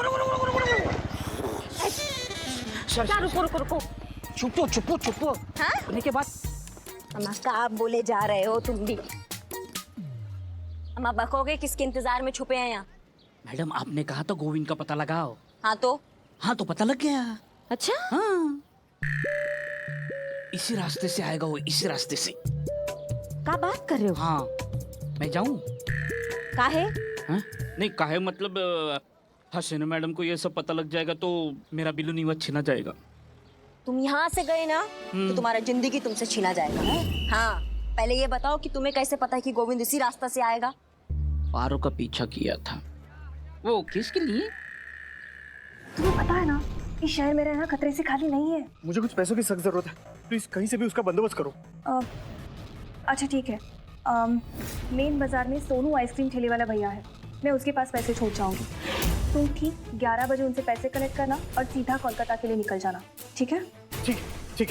रुको रुको रुको रुको रुको। क्या रुको रुको रुको? चुपो चुपो चुपो। हाँ? होने के बाद अम्मा कहाँ बोले जा रहे हो तुम भी? अम्मा बकोगे किसके इंतजार में छुपे हैं यहाँ? मैडम आपने कहा तो गोविंद का पता लगाओ। हाँ तो? हाँ तो पता लग गया। अच्छा? हाँ इसी रास्ते से आएगा वो, इसी रास्ते से। क्या बात कर रहे हो? हाँ मैं जाऊँ? काहे? हाँ? नहीं काहे मतलब हसीना मैडम को ये सब पता लग जाएगा तो मेरा बिल्लू नीवत छीना जाएगा। तुम यहाँ से गए ना तो तुम्हारा जिंदगी तुमसे छीना जाएगा। हाँ पहले ये बताओ कि तुम्हें कैसे पता है कि गोविंद इसी रास्ता से आएगा? पारो का पीछा किया था। वो किसके लिए? तुम्हें पता है ना इस शहर में रहना खतरे से खाली नहीं है। मुझे कुछ पैसों की सख्त जरूरत है, प्लीज कहीं से भी उसका बंदोबस्त करो। अच्छा ठीक है, मेन बाजार में सोनू आइसक्रीम ठेले वाला भैया है, मैं उसके पास पैसे छोड़ जाऊंगी। तुम ठीक 11 बजे उनसे पैसे कलेक्ट करना और सीधा कोलकाता के लिए निकल जाना, ठीक है? ठीक ठीक।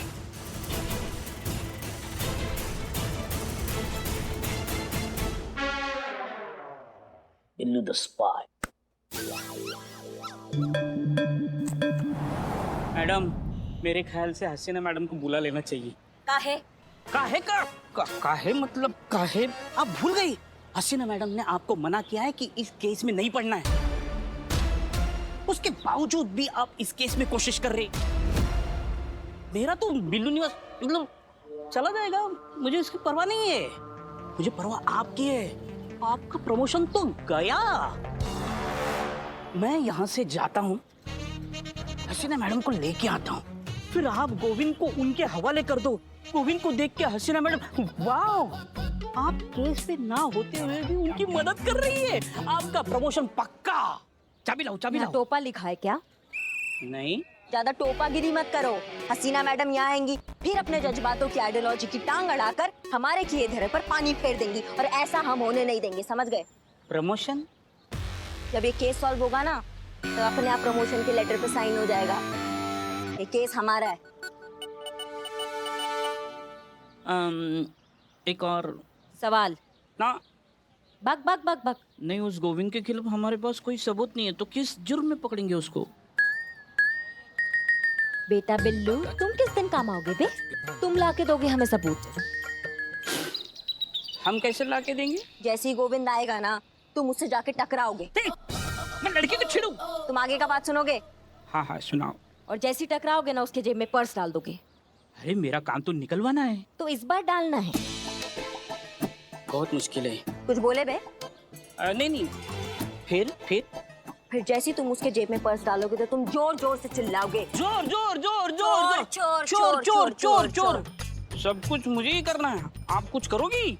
Billu the spy. मैडम मेरे ख्याल से हसीना मैडम को बुला लेना चाहिए। काहे? काहे काहे मतलब काहे? आप भूल गई हसीना मैडम ने आपको मना किया है कि इस केस में नहीं पढ़ना है। उसके बावजूद भी आप इस केस में कोशिश कर रहे। मेरा तो बिल्लू निवास मतलब चला जाएगा, मुझे इसकी परवाह नहीं है। मुझे परवाह आपकी है। आपका प्रमोशन तो गया। मैं यहाँ से जाता हूँ, हसीना मैडम को लेके आता हूँ, फिर आप गोविंद को उनके हवाले कर दो। गोविंद को देख के हसीना मैडम वाह, आप केस पे ना होते हुए भी उनकी मदद कर रही है। आपका प्रमोशन पक्का। चाबी लाओ चाबी यहाँ लाओ। टोपा लिखा है क्या? नहीं ज्यादा टोपागिरी मत करो। हसीना मैडम यहाँ आएंगी, फिर अपने जज्बातों की आइडियोलॉजी की टांग अड़ाकर हमारे किए धरे पर पानी फेर देंगी, और ऐसा हम होने नहीं देंगे, समझ गए? प्रमोशन जब ये केस सॉल्व होगा ना तो अपने आप प्रमोशन के लेटर पे साइन हो जाएगा। ये केस हमारा है। एक और सवाल? ना। बक बक बक बक। नहीं उस गोविंद के खिलाफ हमारे पास कोई सबूत नहीं है, तो किस जुर्म में पकड़ेंगे उसको? बेटा बिल्लू तुम किस दिन काम आओगे बे? तुम लाके दोगे हमें सबूत। हम कैसे ला के देंगे? जैसे ही गोविंद आएगा ना तुम उससे जाके टकराओगे। मैं लड़की को छेड़ू? तुम आगे का बात सुनोगे? हाँ हाँ सुनाओ। और जैसे ही टकराओगे ना उसके जेब में पर्स डाल दोगे। अरे मेरा काम तो निकलवाना है। तो इस बार डालना है। बहुत मुश्किल है। कुछ बोले बे? नहीं नहीं। फिर जैसे ही तुम उसके जेब में पर्स डालोगे तो तुम जोर जोर से चिल्लाओगे, जोर जोर जोर जोर चोर चोर चोर चोर चोर। सब कुछ मुझे ही करना है, आप कुछ करोगी?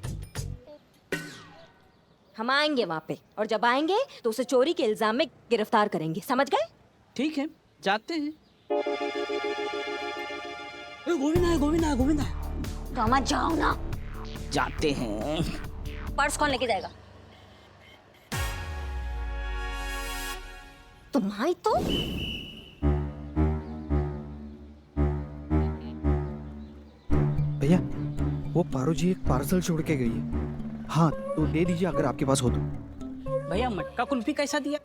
हम आएंगे वहाँ पे, और जब आएंगे तो उसे चोरी के इल्जाम में गिरफ्तार करेंगे, समझ गए? ठीक है जाते हैं। गोविंद आया गोविंद आया गोविंद आया। तो मत जाओ ना। जाते हैं। पर्स कौन लेके जाएगा? तुम्हारी तो भैया वो पारो जी एक पार्सल छोड़ के गई है। हाँ तो दे दीजिए अगर आपके पास हो तो। भैया मटका कुल्फी कैसा दिया?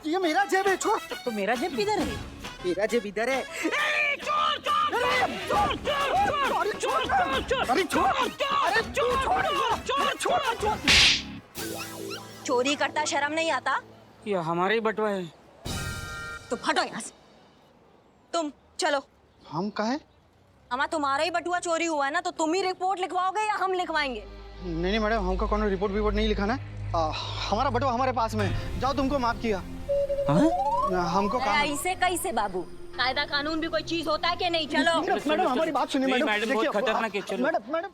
ये मेरा जेब है, छोड़। तो मेरा जेब किधर है? मेरा जेब इधर है। चोरी करता शर्म नहीं आता? ये हमारे ही बटवा है। तो फटो यहाँ से। तुम चलो। हम कहा है? हमारा तुम्हारा ही बटुआ चोरी हुआ है ना, तो तुम ही रिपोर्ट लिखवाओगे या हम लिखवाएंगे? नहीं मैडम, हमको कौन रिपोर्ट नहीं लिखाना है। हमारा बटुआ हमारे पास में है। जाओ, तुमको माफ किया। हमको काम। ऐसे कैसे बाबू? कायदा कानून भी कोई चीज होता है कि नहीं? चलो मैडम हमारी बात सुनिए। मैडम बहुत खतरनाक है। चलो मैडम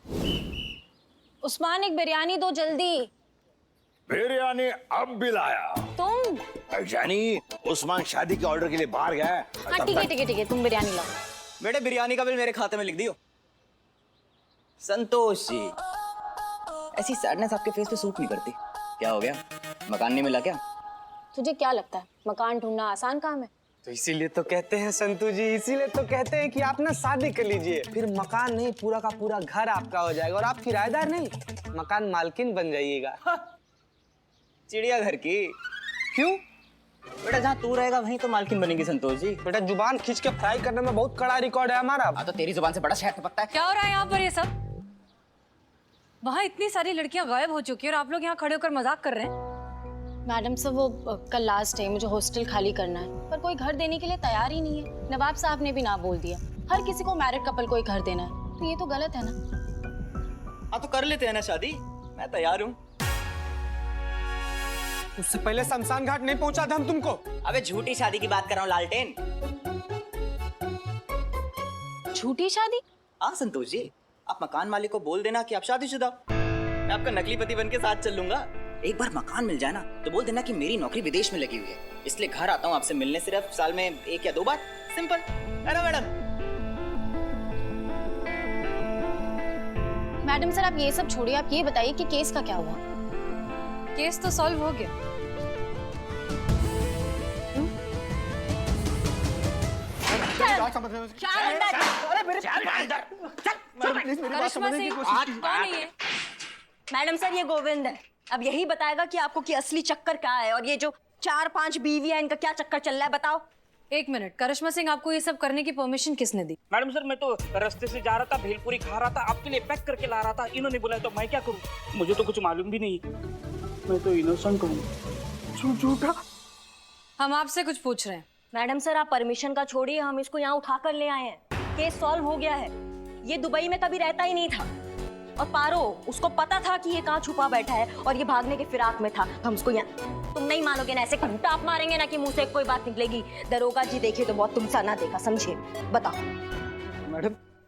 उस्मान एक बिरयानी दो जल्दी। बिरयानी अब भी लाया। तुम? यानी उस्मान शादी के ऑर्डर के लिए बाहर गया है। हाँ ठीक है तुम बिरयानी लाओ। बेटे बिरयानी का बिल मेरे खाते में लिख दियो। संतोष जी, ऐसी सैडनेस आपके फेस पे सूट नहीं करती। क्या हो गया, मकान नहीं मिला क्या? तुझे क्या लगता है मकान ढूंढना आसान काम है? तो इसीलिए तो कहते हैं संतू जी, इसीलिए तो कहते हैं कि आप ना शादी कर लीजिए, फिर मकान नहीं पूरा का पूरा घर आपका हो जाएगा और आप किराएदार नहीं मकान मालकिन बन जाइएगा। चिड़ियाघर की। क्यों? बेटा जहाँ तू रहेगा वहीं तो मालकिन बनेगी संतोष जी। बेटा जुबान खींच के फ्राई करने में बहुत कड़ा रिकॉर्ड है हमारा। हाँ तो तेरी जुबान से बड़ा शहद टपकता है। क्या हो रहा है यहाँ पर ये सब? वहाँ इतनी सारी लड़कियां गायब हो चुकी है और आप लोग यहाँ खड़े होकर मजाक कर रहे हैं। मैडम सर वो कल लास्ट है, मुझे हॉस्टल खाली करना है, पर कोई घर देने के लिए तैयार ही नहीं है। नवाब साहब ने भी ना बोल दिया, हर किसी को मैरिड कपल को ही घर देना है, तो ये तो गलत है ना। हाँ तो कर लेते हैं ना शादी, मैं तैयार हूँ। उससे पहले शमशान घाट नहीं पहुंचा था हम तुमको। अबे झूठी शादी की बात कर रहा हूँ लालटेन। झूठी शादी? हाँ संतोष जी, आप मकान मालिक को बोल देना कि आप शादीशुदा हो। मैं आपका नकली पति बन के साथ चल लूंगा। एक बार मकान मिल जाए ना तो बोल देना कि मेरी नौकरी विदेश में लगी हुई है, इसलिए घर आता हूँ आपसे मिलने सिर्फ साल में 1 या 2 बार। सिंपल है ना मैडम? मैडम सर आप ये सब छोड़िए, आप ये बताइए कि केस का क्या हुआ? केस तो सॉल्व हो गया। करिश्मा सिंह कौन है ये? मैडम सर ये गोविंद है, अब यही बताएगा कि आपको कि असली चक्कर क्या है और ये जो 4-5 बीवी है इनका क्या चक्कर चल रहा है, बताओ। 1 मिनट, करिश्मा सिंह आपको ये सब करने की परमिशन किसने दी? मैडम सर मैं तो रास्ते से जा रहा था, भेलपुरी खा रहा था, आपके लिए पैक करके ला रहा था, इन्होंने बुलाया तो मैं क्या करूं? मुझे तो कुछ मालूम भी नहीं, मैं तो इनोसेंट हूँ। झूठा। हम आपसे कुछ पूछ रहे हैं। मैडम सर आप परमिशन का छोड़िए, हम इसको यहाँ उठा कर ले आए हैं, केस सॉल्व हो गया है। ये दुबई में कभी रहता ही नहीं था और पारो उसको पता था कि ये कहाँ छुपा बैठा है और ये भागने के फिराक में था। हम उसको यहाँ, तुम नहीं मानोगे ना, ऐसे घंटा आप मारेंगे ना कि मुंह से कोई बात निकलेगी। दरोगा जी देखे तो बहुत तुमसा ना देखा, समझे? बताओ।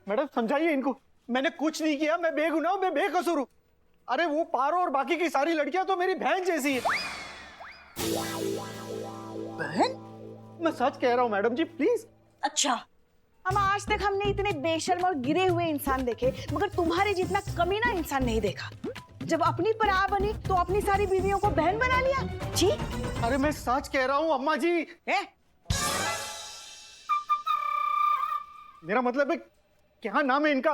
मैडम समझाइए इनको, मैंने कुछ नहीं किया, मैं बेगुनाह हूं, मैं बेकसूर हूं। अरे वो पारो और बाकी की सारी लड़कियां तो मेरी बहन जैसी है। बहन? मैं सच कह रहा हूँ मैडम जी, प्लीज। अच्छा हम आज तक हमने इतने बेशर्म और गिरे हुए इंसान देखे, मगर तुम्हारे जितना कमीना इंसान नहीं देखा। जब अपनी पराह बनी तो अपनी सारी बीवियों को बहन बना लिया। जी अरे मैं सच कह रहा हूँ अम्मा जी। मेरा मतलब है, क्या नाम है इनका?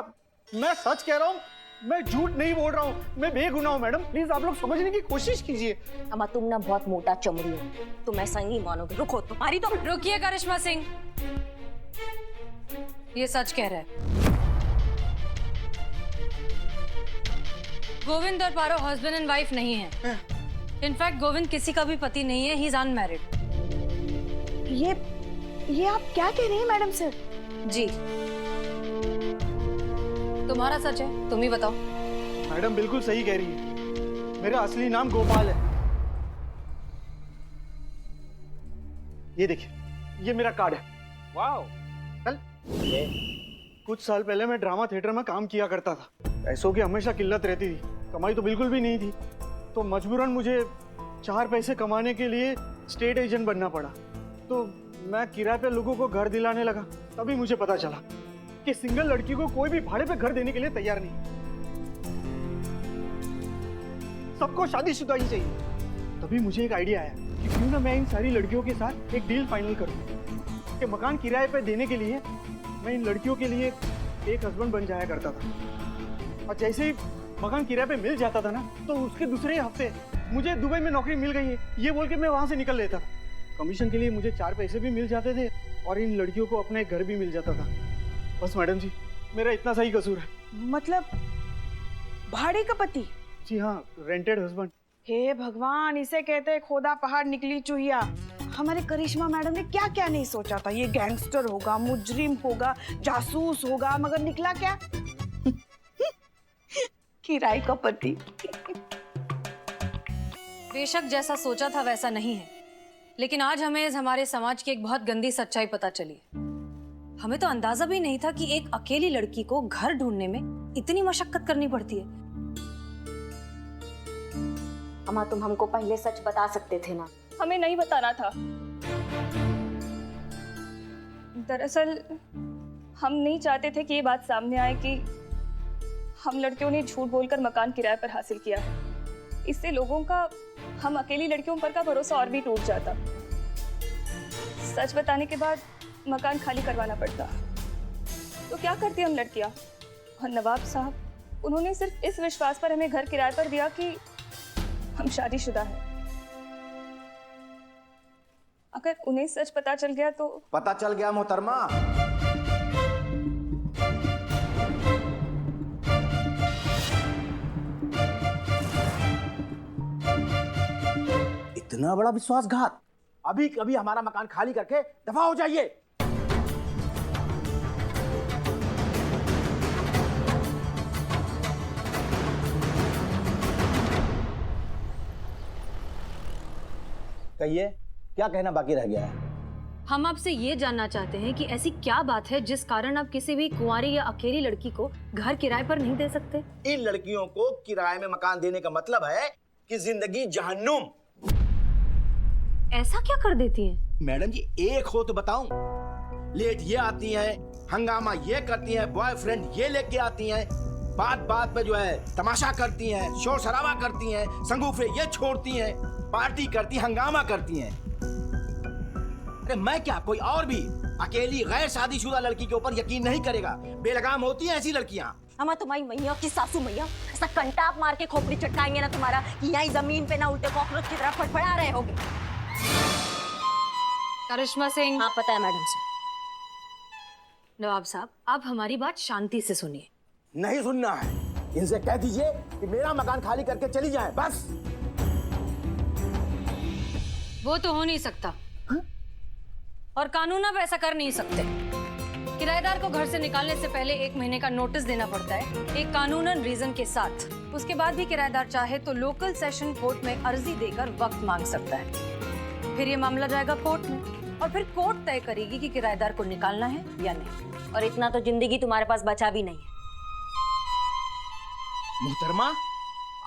मैं सच कह रहा हूँ, मैं झूठ नहीं बोल रहा हूँ, मैं बेगुनाह हूँ। मैडम प्लीज आप लोग समझने की कोशिश कीजिए। अम्मा तुम ना बहुत मोटा चमड़ी हो, तुम ऐसा नहीं मानोगे। रुको तुम्हारी तो। रुकिए करिश्मा सिंह, ये सच कह रहा है। गोविंद और पारो हस्बैंड एंड वाइफ नहीं है। इनफैक्ट गोविंद किसी का भी पति नहीं है, ही इज अनमैरिड। ये आप क्या कह रही हैं मैडम सर? जी तुम्हारा सच है, तुम ही बताओ। मैडम बिल्कुल सही कह रही है, मेरा असली नाम गोपाल है। ये देखिए, ये मेरा कार्ड है। वाओ। चल। कुछ साल पहले मैं ड्रामा थिएटर में काम किया करता था, पैसों की हमेशा किल्लत रहती थी, कमाई तो बिल्कुल भी नहीं थी, तो मजबूरन मुझे 4 पैसे कमाने के लिए स्टेट एजेंट बनना पड़ा। तो मैं किराए पे लोगों को घर दिलाने लगा, तभी मुझे पता चला कि सिंगल लड़की को कोई भी भाड़े पे घर देने के लिए तैयार नहीं, सबको शादीशुदा ही चाहिए। तभी मुझे एक आइडिया आया कि क्यों ना मैं इन सारी लड़कियों के साथ एक डील फाइनल करूं कि मकान किराए पे देने के लिए मैं इन लड़कियों के लिए एक हस्बैंड बन जाया करता था, और जैसे ही मकान किराए पे मिल जाता था ना, तो उसके दूसरे हफ्ते मुझे दुबई में नौकरी मिल गई है ये बोल के मैं वहां से निकल लेता। कमीशन के लिए मुझे 4 पैसे भी मिल जाते थे और इन लड़कियों को अपने घर भी मिल जाता था। बस मैडम जी, मेरा इतना सही कसूर है। मतलब भाड़े का पति? जी हाँ, रेंटेड हस्बैंड। हे भगवान, इसे कहते हैं खोदा पहाड़ निकली चूहिया। हमारे करिश्मा मैडम ने क्या क्या नहीं सोचा था, ये गैंगस्टर होगा, मुजरिम होगा, जासूस होगा, मगर निकला क्या? किराए का पति। बेशक जैसा सोचा था वैसा नहीं है, लेकिन आज हमें हमारे समाज की एक बहुत गंदी सच्चाई पता चली। हमें तो अंदाजा भी नहीं था कि एक अकेली लड़की को घर ढूंढने में इतनी मशक्कत करनी पड़ती है। अम्मा तुम हमको पहले सच बता सकते थे ना। हमें नहीं बताना था। दरअसल हम नहीं चाहते थे कि ये बात सामने आए कि हम लड़कियों ने झूठ बोलकर मकान किराए पर हासिल किया है। इससे लोगों का हम अकेली लड़कियों पर का भरोसा और भी टूट जाता। सच बताने के बाद मकान खाली करवाना पड़ता। तो क्या करती हम लड़कियां? और नवाब साहब उन्होंने सिर्फ इस विश्वास पर हमें घर किराए पर दिया कि हम शादीशुदा हैं। अगर उन्हें सच पता चल गया तो? पता चल गया मोहतरमा। इतना बड़ा विश्वासघात। अभी कभी हमारा मकान खाली करके दफा हो जाइए। कहिए, क्या कहना बाकी रह गया है? हम आपसे ये जानना चाहते हैं कि ऐसी क्या बात है जिस कारण आप किसी भी कुंवारी या अकेली लड़की को घर किराए पर नहीं दे सकते? इन लड़कियों को किराए में मकान देने का मतलब है कि जिंदगी जहन्नुम। ऐसा क्या कर देती हैं? मैडम जी, एक हो तो बताऊं। लेट ये आती हैं, हंगामा ये करती हैं, बॉयफ्रेंड ये लेके आती हैं, बात बात पे जो है तमाशा करती हैं, शोर शराबा करती हैं, संगूफे ये छोड़ती हैं, पार्टी करती, हंगामा करती हैं। अरे मैं क्या, कोई और भी अकेली गैर शादीशुदा लड़की के ऊपर यकीन नहीं करेगा? बेलगाम होती हैं ऐसी लड़कियां। हम तुम्हारी मैया की सासू मैया ऐसा कंटाप मार के खोपड़ी चटकाएंगे ना तुम्हारा कि यहाँ जमीन पे ना उल्टे कॉकरोच की तरह फड़फड़ा रहे होगे। करिश्मा सिंह। हाँ पता है मैडम से। नवाब साहब, आप हमारी बात शांति से सुनिए। नहीं सुनना है, इनसे कह दीजिए कि मेरा मकान खाली करके चली जाए, बस। वो तो हो नहीं सकता। हा? और कानून अब ऐसा कर नहीं सकते। किराएदार को घर से निकालने से पहले 1 महीने का नोटिस देना पड़ता है, एक कानूनन रीजन के साथ। उसके बाद भी किराएदार चाहे तो लोकल सेशन कोर्ट में अर्जी देकर वक्त मांग सकता है। फिर ये मामला जाएगा कोर्ट में और फिर कोर्ट तय करेगी कि किराएदार को निकालना है या नहीं। और इतना तो जिंदगी तुम्हारे पास बचा भी नहीं है। मोहतरमा,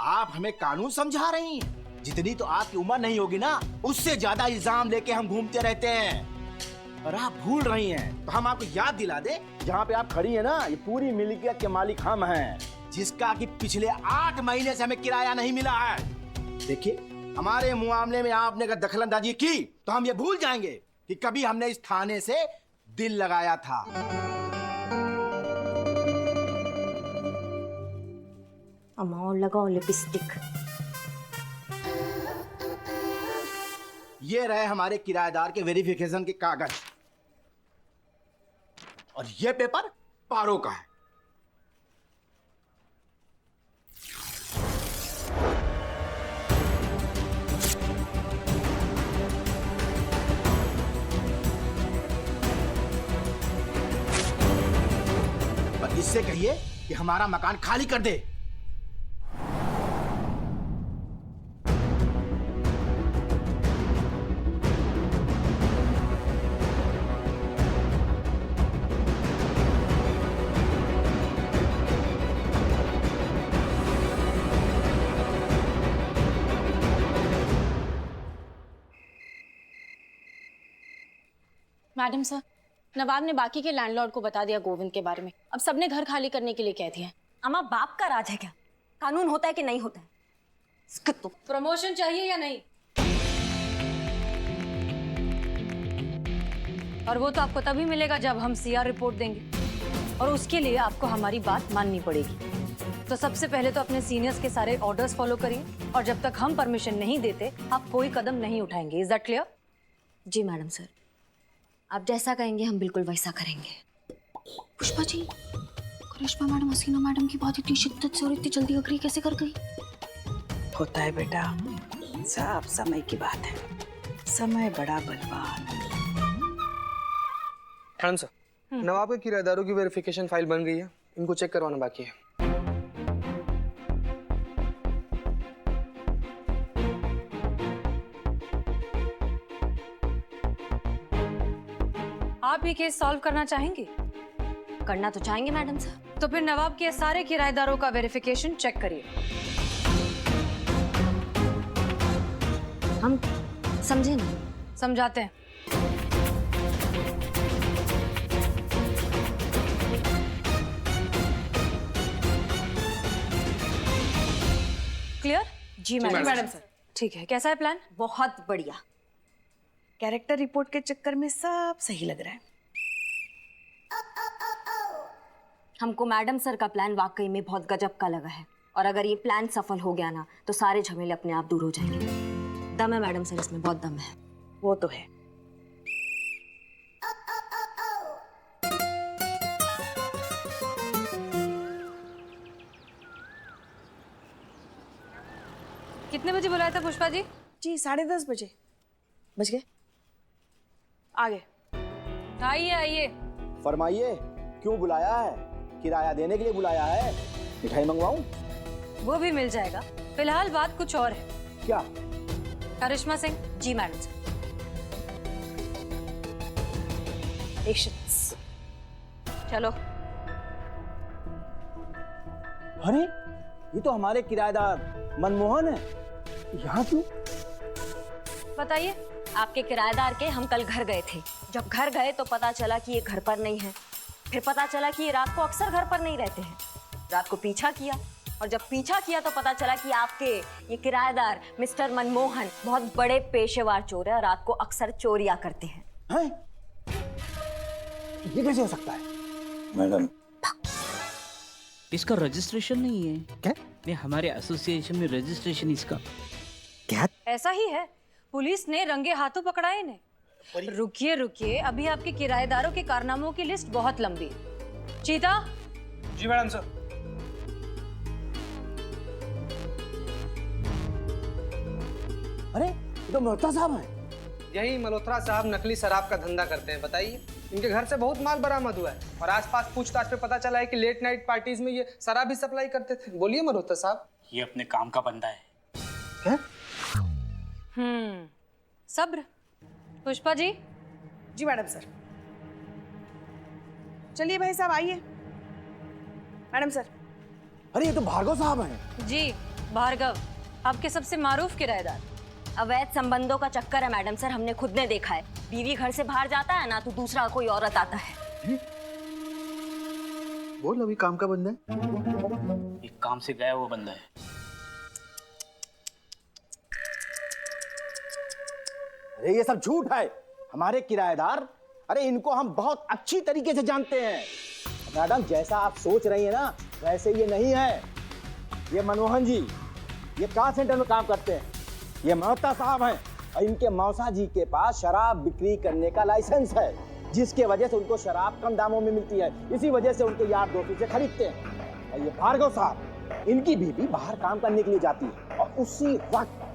आप हमें कानून समझा रही हैं। जितनी तो आपकी उम्र नहीं होगी ना, उससे ज्यादा इल्जाम लेके हम घूमते रहते हैं। और आप भूल रही हैं तो हम आपको याद दिला दे, जहाँ पे आप खड़ी हैं ना, ये पूरी मिल्कियत के मालिक हम हैं, जिसका कि पिछले 8 महीने से हमें किराया नहीं मिला है। देखिए, हमारे मामले में आपने अगर दखलंदाजी की तो हम ये भूल जाएंगे कि कभी हमने इस थाने से दिल लगाया था। अम्मा लगाओ लिपस्टिक। ये रहे हमारे किराएदार के वेरिफिकेशन के कागज, और ये पेपर पारो का है। और इससे कहिए कि हमारा मकान खाली कर दे। मैडम सर, नवाब ने बाकी के लैंडलॉर्ड को बता दिया गोविंद के बारे में। अब सबने घर खाली करने के लिए कह दिया। अम्मा, बाप का राज है क्या? कानून होता है कि नहीं होता है? इसका तो प्रमोशन चाहिए या नहीं? और वो तो आपको तभी मिलेगा जब हम सीआर रिपोर्ट देंगे, और उसके लिए आपको हमारी बात माननी पड़ेगी। तो सबसे पहले तो अपने सीनियर्स के सारे ऑर्डर्स फॉलो करिए, और जब तक हम परमिशन नहीं देते आप कोई कदम नहीं उठाएंगे। Is that clear? जी मैडम सर, आप जैसा कहेंगे हम बिल्कुल वैसा करेंगे। पुष्पा जी, करिश्मा मैडम हसीना मैडम की बात इतनी शिद्दत से और इतनी जल्दी अग्री कैसे कर गई? होता है बेटा, सब समय की बात है। समय बड़ा बलवान। मैडम सर, नवाब के किराएदारों की वेरिफिकेशन फाइल बन गई है, इनको चेक करवाना बाकी है। आप ये केस सॉल्व करना चाहेंगे? करना तो चाहेंगे मैडम सर। तो फिर नवाब के सारे किराएदारों का वेरिफिकेशन चेक करिए। हम समझे नहीं। समझाते हैं। क्लियर? जी मैडम मैडम सर। ठीक है, कैसा है प्लान? बहुत बढ़िया। कैरेक्टर रिपोर्ट के चक्कर में सब सही लग रहा है। हमको मैडम सर का प्लान वाकई में बहुत गजब का लगा है, और अगर ये प्लान सफल हो गया ना तो सारे झमेले अपने आप दूर हो जाएंगे। दम है मैडम सर, इसमें बहुत दम है। वो तो है। कितने बजे बुलाया था पुष्पा जी? जी 10:30 बजे। बज गए? आ गए। आइए आइए। फरमाइए, क्यों बुलाया है? किराया देने के लिए बुलाया है? मिठाई मंगवाऊं? वो भी मिल जाएगा। फिलहाल बात कुछ और है। क्या? करिश्मा सिंह। जी मैडम सर। पेशेंस। चलो। अरे ये तो हमारे किराएदार मनमोहन है। यहाँ क्यों? बताइए। आपके किराएदार के हम कल घर गए थे। जब घर गए तो पता चला कि ये घर पर नहीं है। फिर पता चला कि ये रात को अक्सर घर पर नहीं रहते हैं। रात को पीछा किया, और जब पीछा किया तो पता चला कि आपके ये किराएदार मिस्टर मनमोहन बहुत बड़े पेशेवर चोर है और रात को अक्सर चोरियां करते हैं। हैं? ये कैसे हो सकता है? मैडम, इसका रजिस्ट्रेशन नहीं है क्या? नहीं, हमारे एसोसिएशन में रजिस्ट्रेशन इसका। क्या? ऐसा ही है, पुलिस ने रंगे हाथों पकड़ा है इन्हें। रुकिए रुकिए, अभी आपके किराएदारों के कारनामों की लिस्ट बहुत लंबी है। चीता। जी मैडम सर। अरे ये तो मल्होत्रा साहब हैं। यही मल्होत्रा साहब नकली शराब का धंधा करते हैं। बताइए, इनके घर से बहुत माल बरामद हुआ है और आसपास पूछताछ पे पता चला है कि लेट नाइट पार्टीज में ये शराब भी सप्लाई करते थे। बोलिए मल्होत्रा साहब। ये अपने काम का बंदा है। क्या? सब्र। पुष्पा जी। जी मैडम सर। चलिए भाई साहब आइए। Madam sir. अरे ये तो भार्गव साहब हैं। जी भार्गव, आपके सबसे मारूफ किराएदार। अवैध संबंधों का चक्कर है मैडम सर, हमने खुद ने देखा है। बीवी घर से बाहर जाता है ना तो दूसरा कोई औरत आता है। बोल, अभी काम का बंदा है। एक काम से गया वो बंदा है। अरे ये सब झूठ है। हमारे किराएदार, अरे इनको हम बहुत अच्छी तरीके से जानते हैं। मैडम, जैसा आप सोच रही है ना वैसे ये नहीं है। ये मनमोहन जी ये कार सेंटर में काम करते हैं। ये मल्होत्रा साहब हैं और इनके मौसा जी के पास शराब बिक्री करने का लाइसेंस है, जिसके वजह से उनको शराब कम दामों में मिलती है। इसी वजह से उनके यार दोस्तों से खरीदते हैं। और ये भार्गव साहब, इनकी बीवी बाहर काम करने के लिए जाती है और उसी वक्त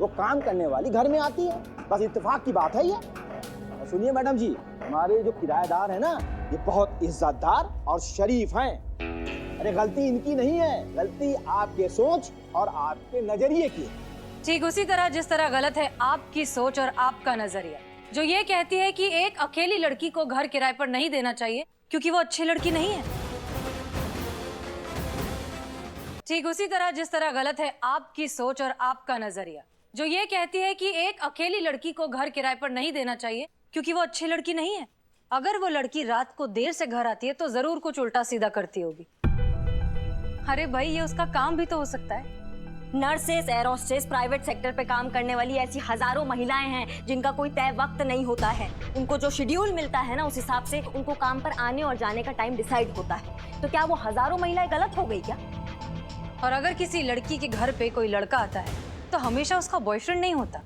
वो काम करने वाली घर में आती है। बस इत्तेफाक की बात है ये। और सुनिए मैडम जी, हमारे जो किराएदार है ना ये बहुत इज्जतदार और शरीफ हैं। अरे गलती इनकी नहीं है, गलती आपके सोच और आपके नजरिए की है। ठीक उसी तरह जिस तरह गलत है आपकी सोच और आपका नजरिया, जो ये कहती है कि एक अकेली लड़की को घर किराए पर नहीं देना चाहिए क्योंकि वो अच्छी लड़की नहीं है। ठीक उसी तरह जिस तरह गलत है आपकी सोच और आपका नजरिया, जो ये कहती है कि एक अकेली लड़की को घर किराए पर नहीं देना चाहिए क्योंकि वो अच्छी लड़की नहीं है। अगर वो लड़की रात को देर से घर आती है तो जरूर कुछ उल्टा सीधा करती होगी। अरे भाई, ये उसका काम भी तो हो सकता है। Nurses, air hostess, private sector पे काम करने वाली ऐसी हजारों महिलाएं हैं जिनका कोई तय वक्त नहीं होता है। उनको जो शेड्यूल मिलता है ना उस हिसाब से उनको काम पर आने और जाने का टाइम डिसाइड होता है। तो क्या वो हजारों महिलाएं गलत हो गई क्या? और अगर किसी लड़की के घर पे कोई लड़का आता है तो हमेशा उसका बॉयफ्रेंड नहीं होता,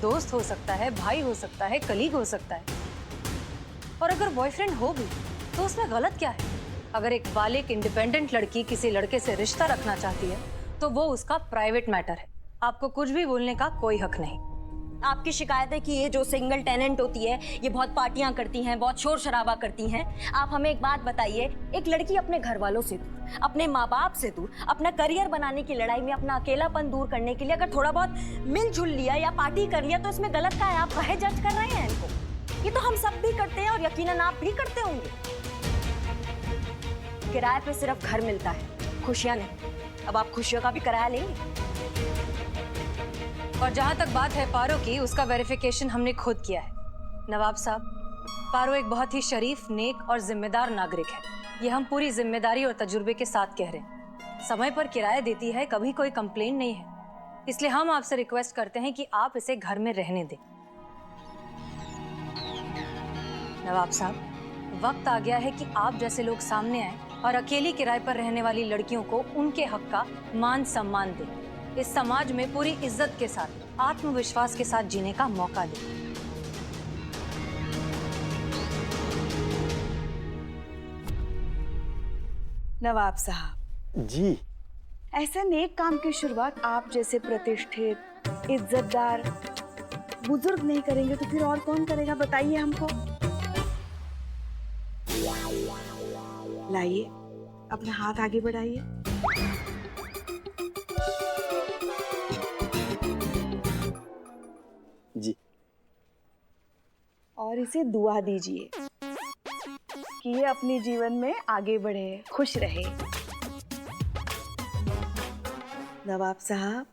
दोस्त हो सकता है, भाई हो सकता है, कलीग हो सकता है। और अगर बॉयफ्रेंड हो भी तो उसमें गलत क्या है? अगर एक बालिग इंडिपेंडेंट लड़की किसी लड़के से रिश्ता रखना चाहती है तो वो उसका प्राइवेट मैटर है। आपको कुछ भी बोलने का कोई हक नहीं। आपकी शिकायत है कि ये जो सिंगल टेनेंट होती है ये बहुत पार्टियां करती हैं, बहुत शोर शराबा करती हैं। आप हमें एक बात बताइए, एक लड़की अपने घर वालों से दूर, अपने माँ बाप से दूर, अपना करियर बनाने की लड़ाई में अपना अकेलापन दूर करने के लिए अगर थोड़ा बहुत मिलजुल लिया या पार्टी कर लिया तो इसमें गलत क्या है? आप काहे जज कर रहे हैं इनको? ये तो हम सब भी करते हैं और यकीनन आप भी करते होंगे। किराए पे सिर्फ घर मिलता है, खुशियां नहीं। अब आप खुशियों का भी किराया लेंगे? और जहां तक बात है पारो की, उसका वेरिफिकेशन हमने खुद किया है। नवाब साहब, पारो एक बहुत ही शरीफ, नेक और जिम्मेदार नागरिक है। ये हम पूरी जिम्मेदारी और तजुर्बे के साथ कह रहे हैं। समय पर किराया देती है, कभी कोई कंप्लेन नहीं है। इसलिए हम आपसे रिक्वेस्ट करते हैं कि आप इसे घर में रहने दें। नवाब साहब, वक्त आ गया है कि आप जैसे लोग सामने आए और अकेली किराए पर रहने वाली लड़कियों को उनके हक का मान सम्मान दें। इस समाज में पूरी इज्जत के साथ, आत्मविश्वास के साथ जीने का मौका दें। नवाब साहब जी। ऐसे नेक काम की शुरुआत आप जैसे प्रतिष्ठित, इज्जतदार बुजुर्ग नहीं करेंगे तो फिर और कौन करेगा, बताइए हमको। लाइए, अपना हाथ आगे बढ़ाइए। जी। और इसे दुआ दीजिए कि ये अपने जीवन में आगे बढ़े, खुश रहे। नवाब साहब,